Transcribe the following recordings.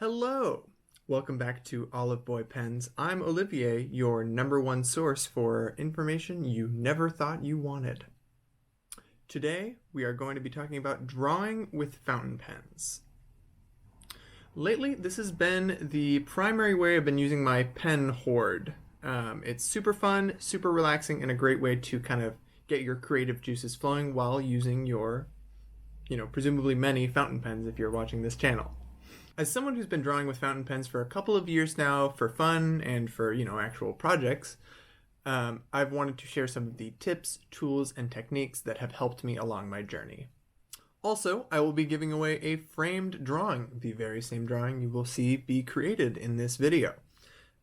Hello! Welcome back to Olive Boy Pens. I'm Olivier, your number one source for information you never thought you wanted. Today, we are going to be talking about drawing with fountain pens. Lately, this has been the primary way I've been using my pen hoard. It's super fun, super relaxing, and a great way to kind of get your creative juices flowing while using your, presumably many fountain pens if you're watching this channel. As someone who's been drawing with fountain pens for a couple of years now for fun and for, actual projects, I've wanted to share some of the tips, tools, and techniques that have helped me along my journey. Also, I will be giving away a framed drawing, the very same drawing you will see be created in this video.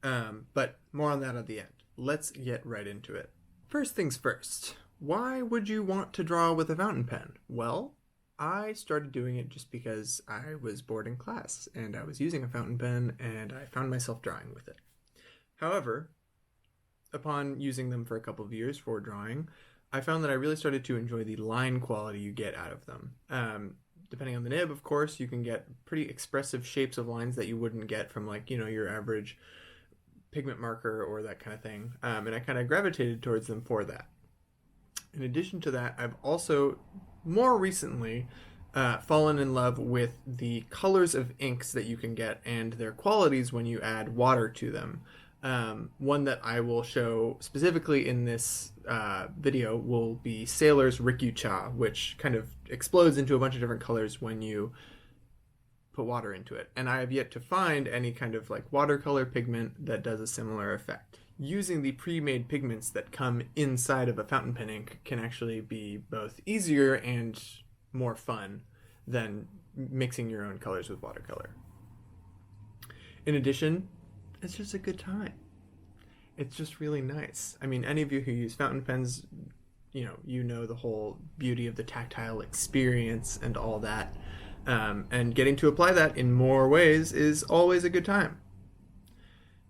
But more on that at the end. Let's get right into it. First things first, why would you want to draw with a fountain pen? Well, I started doing it just because I was bored in class and I was using a fountain pen and I found myself drawing with it. However, upon using them for a couple of years for drawing, I found that I really started to enjoy the line quality you get out of them. Depending on the nib, of course, you can get pretty expressive shapes of lines that you wouldn't get from your average pigment marker or that kind of thing. And I kind of gravitated towards them for that. In addition to that, I've also more recently fallen in love with the colors of inks that you can get and their qualities when you add water to them. One that I will show specifically in this video will be Sailor's Rikyucha, which kind of explodes into a bunch of different colors when you put water into it. And I have yet to find any kind of watercolor pigment that does a similar effect. Using the pre-made pigments that come inside of a fountain pen ink can actually be both easier and more fun than mixing your own colors with watercolor. In addition, it's just a good time. It's just really nice. I mean, any of you who use fountain pens, you know the whole beauty of the tactile experience and all that. And getting to apply that in more ways is always a good time.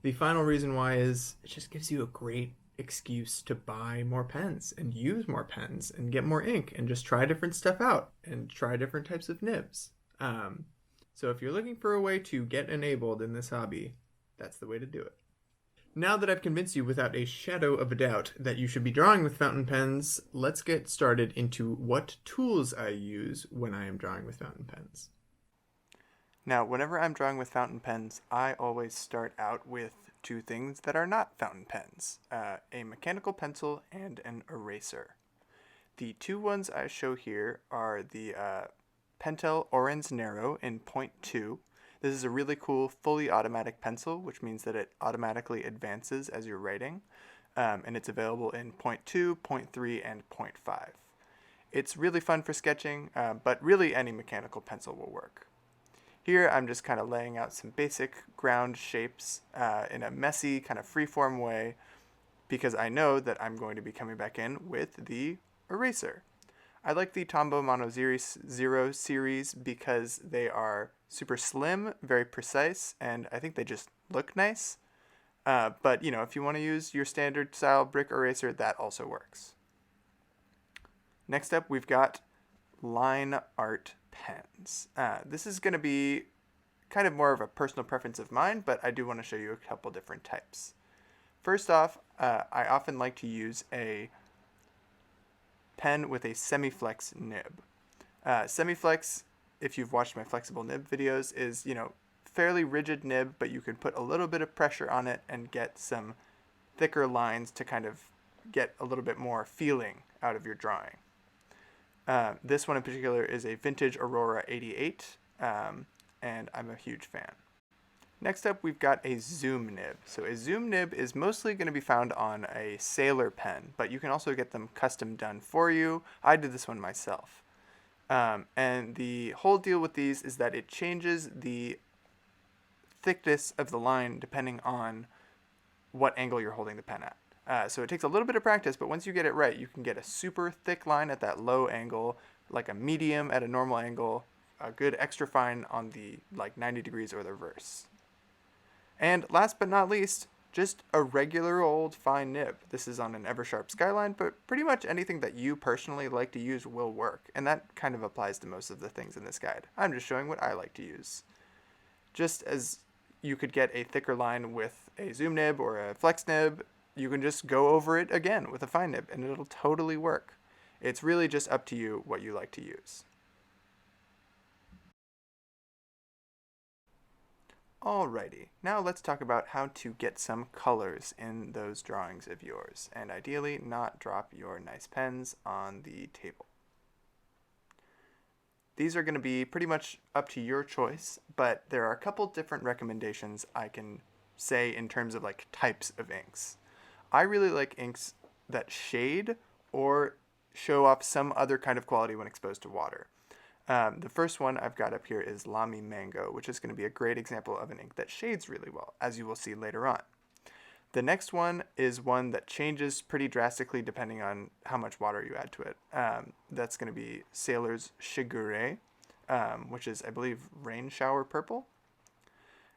The final reason why is it just gives you a great excuse to buy more pens and use more pens and get more ink and just try different stuff out and try different types of nibs. So if you're looking for a way to get enabled in this hobby, that's the way to do it. Now that I've convinced you without a shadow of a doubt that you should be drawing with fountain pens, let's get started into what tools I use when I am drawing with fountain pens. Now, whenever I'm drawing with fountain pens, I always start out with two things that are not fountain pens, a mechanical pencil and an eraser. The two ones I show here are the Pentel Orange Nero in 0.2. This is a really cool fully automatic pencil, which means that it automatically advances as you're writing, and it's available in 0.2, 0.3, and 0.5. It's really fun for sketching, but really any mechanical pencil will work. Here I'm just kind of laying out some basic ground shapes in a messy kind of freeform way because I know that I'm going to be coming back in with the eraser. I like the Tombow Mono Zero series because they are super slim, very precise, and I think they just look nice. But if you want to use your standard style brick eraser, that also works. Next up, we've got line art pens. This is going to be kind of more of a personal preference of mine, but I do want to show you a couple different types. First off, I often like to use a pen with a semi-flex nib. Semi-flex, if you've watched my flexible nib videos, is, fairly rigid nib, but you can put a little bit of pressure on it and get some thicker lines to kind of get a little bit more feeling out of your drawing. This one in particular is a vintage Aurora 88, and I'm a huge fan. Next up, we've got a zoom nib. So a zoom nib is mostly going to be found on a Sailor pen, but you can also get them custom done for you. I did this one myself. And the whole deal with these is that it changes the thickness of the line depending on what angle you're holding the pen at. So it takes a little bit of practice, but once you get it right, you can get a super thick line at that low angle, like a medium at a normal angle, a good extra fine on the 90 degrees or the reverse. And last but not least, just a regular old fine nib. This is on an Eversharp Skyline, but pretty much anything that you personally like to use will work, and that kind of applies to most of the things in this guide. I'm just showing what I like to use. just as you could get a thicker line with a zoom nib or a flex nib, you can just go over it again with a fine nib and it'll totally work. It's really just up to you what you like to use. Alrighty, now let's talk about how to get some colors in those drawings of yours, and ideally not drop your nice pens on the table. These are going to be pretty much up to your choice, but there are a couple different recommendations I can say in terms of like types of inks. I really like inks that shade or show off some other kind of quality when exposed to water. The first one I've got up here is Lamy Mango, which is going to be a great example of an ink that shades really well, as you will see later on. The next one is one that changes pretty drastically depending on how much water you add to it. That's going to be Sailor's Shigure, which is, I believe, Rain Shower Purple.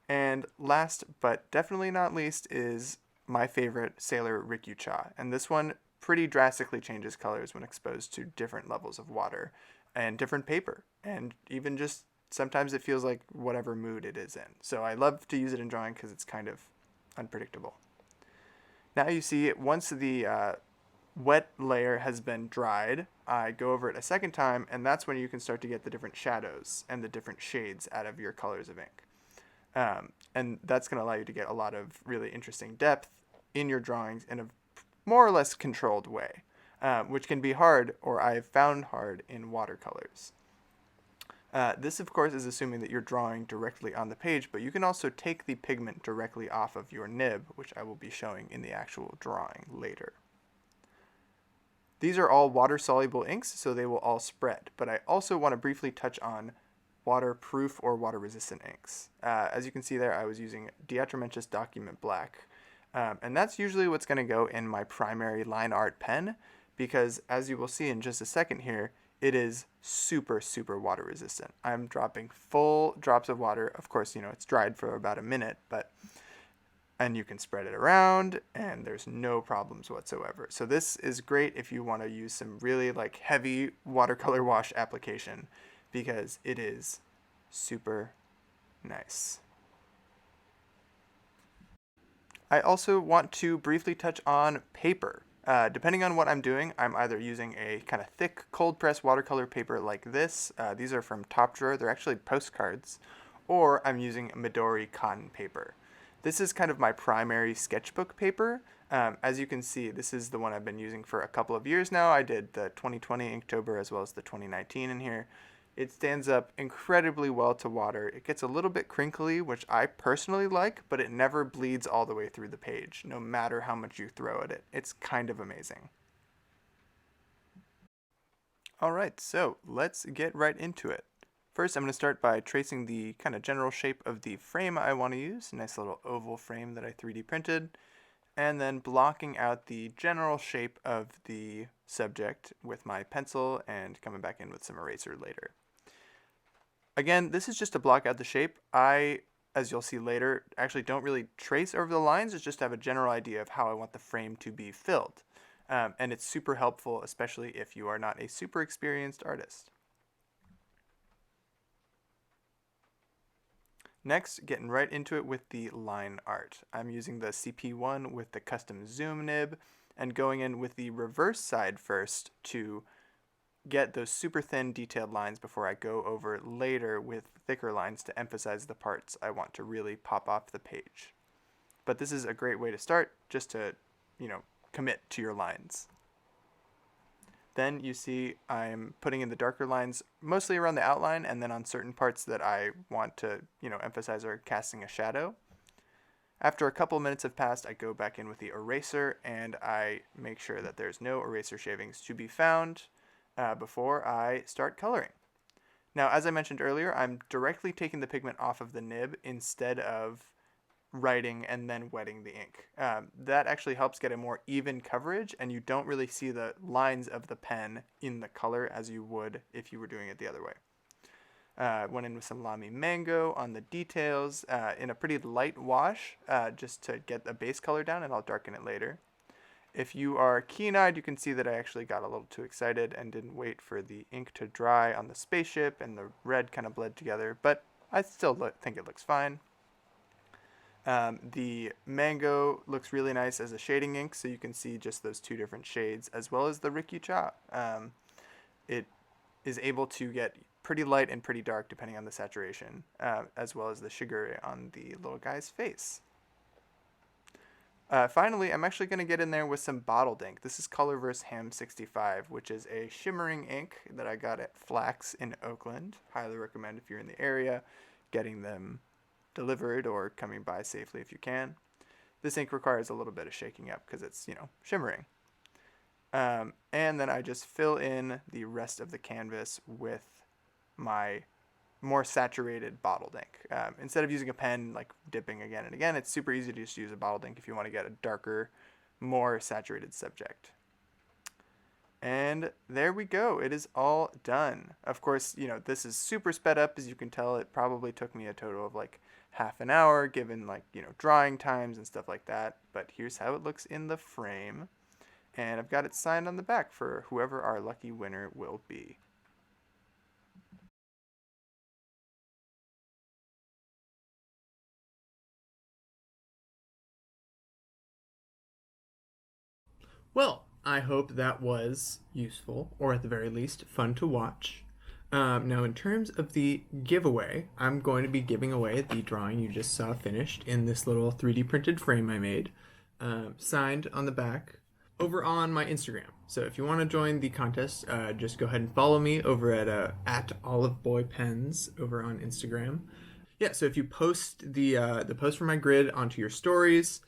And last, but definitely not least, is my favorite, Sailor Rikyucha. And this one pretty drastically changes colors when exposed to different levels of water and different paper. And even just sometimes it feels like whatever mood it is in. So I love to use it in drawing because it's kind of unpredictable. Now you see, once the wet layer has been dried, I go over it a second time, and that's when you can start to get the different shadows and the different shades out of your colors of ink. And that's going to allow you to get a lot of really interesting depth in your drawings in a more or less controlled way, which can be hard, or I've found hard, in watercolors. This, of course, is assuming that you're drawing directly on the page, but you can also take the pigment directly off of your nib, which I will be showing in the actual drawing later. These are all water-soluble inks, so they will all spread, but I also want to briefly touch on waterproof or water-resistant inks. As you can see there, I was using Diatramentus Document Black, and that's usually what's going to go in my primary line art pen, because as you will see in just a second here, it is super, super water resistant. I'm dropping full drops of water. Of course, it's dried for about a minute, and you can spread it around and there's no problems whatsoever. So this is great if you want to use some really like heavy watercolor wash application, because it is super nice. I also want to briefly touch on paper. Depending on what I'm doing, I'm either using a kind of thick cold press watercolor paper like this. These are from Top Drawer. They're actually postcards. Or I'm using Midori cotton paper. This is kind of my primary sketchbook paper. As you can see, this is the one I've been using for a couple of years now. I did the 2020 Inktober as well as the 2019 in here. It stands up incredibly well to water. It gets a little bit crinkly, which I personally like, but it never bleeds all the way through the page, no matter how much you throw at it. It's kind of amazing. Alright, so let's get right into it. First, I'm going to start by tracing the kind of general shape of the frame I want to use, a nice little oval frame that I 3D printed, and then blocking out the general shape of the subject with my pencil and coming back in with some eraser later. Again, this is just to block out the shape. I, as you'll see later, actually don't really trace over the lines. It's just to have a general idea of how I want the frame to be filled. And it's super helpful, especially if you are not a super experienced artist. Next, getting right into it with the line art. I'm using the CP1 with the custom zoom nib and going in with the reverse side first to get those super thin detailed lines before I go over later with thicker lines to emphasize the parts I want to really pop off the page. But this is a great way to start, just to, commit to your lines. Then you see I'm putting in the darker lines mostly around the outline, and then on certain parts that I want to, emphasize or casting a shadow. After a couple minutes have passed, I go back in with the eraser and I make sure that there's no eraser shavings to be found before I start coloring. Now, as I mentioned earlier, I'm directly taking the pigment off of the nib instead of writing and then wetting the ink. That actually helps get a more even coverage, and you don't really see the lines of the pen in the color as you would if you were doing it the other way. Went in with some Lamy Mango on the details in a pretty light wash just to get the base color down, and I'll darken it later. If you are keen-eyed, you can see that I actually got a little too excited and didn't wait for the ink to dry on the spaceship, and the red kind of bled together, but I still think it looks fine. The mango looks really nice as a shading ink, so you can see just those two different shades, as well as the Rikyucha. It is able to get pretty light and pretty dark depending on the saturation, as well as the Shigure on the little guy's face. Finally, I'm actually going to get in there with some bottled ink. This is Colorverse Ham 65, which is a shimmering ink that I got at Flax in Oakland. Highly recommend if you're in the area getting them delivered or coming by safely if you can. This ink requires a little bit of shaking up because it's, shimmering. And then I just fill in the rest of the canvas with my more saturated bottled ink. Instead of using a pen, like dipping again and again, it's super easy to just use a bottled ink if you want to get a darker, more saturated subject. And there we go. It is all done. Of course, this is super sped up. As you can tell, it probably took me a total of like half an hour, given drying times and stuff like that. But here's how it looks in the frame. And I've got it signed on the back for whoever our lucky winner will be. Well, I hope that was useful, or at the very least, fun to watch. Now, in terms of the giveaway, I'm going to be giving away the drawing you just saw finished in this little 3D printed frame I made, signed on the back, over on my Instagram. So if you want to join the contest, just go ahead and follow me over at OliveBoyPens over on Instagram. Yeah, so if you post the post from my grid onto your stories,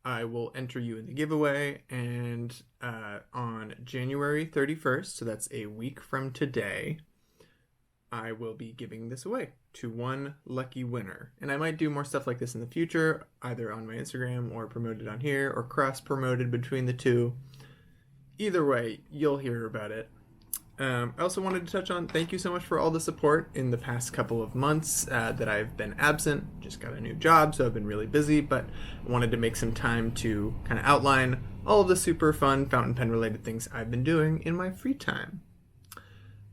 I will enter you in the giveaway, and on January 31st, so that's a week from today, I will be giving this away to one lucky winner. And I might do more stuff like this in the future, either on my Instagram or promoted on here, or cross-promoted between the two. Either way, you'll hear about it. I also wanted to touch on thank you so much for all the support in the past couple of months that I've been absent. Just got a new job, so I've been really busy, but I wanted to make some time to kind of outline all of the super fun fountain pen related things I've been doing in my free time.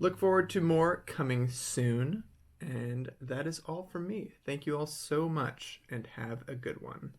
Look forward to more coming soon, and that is all from me. Thank you all so much, and have a good one.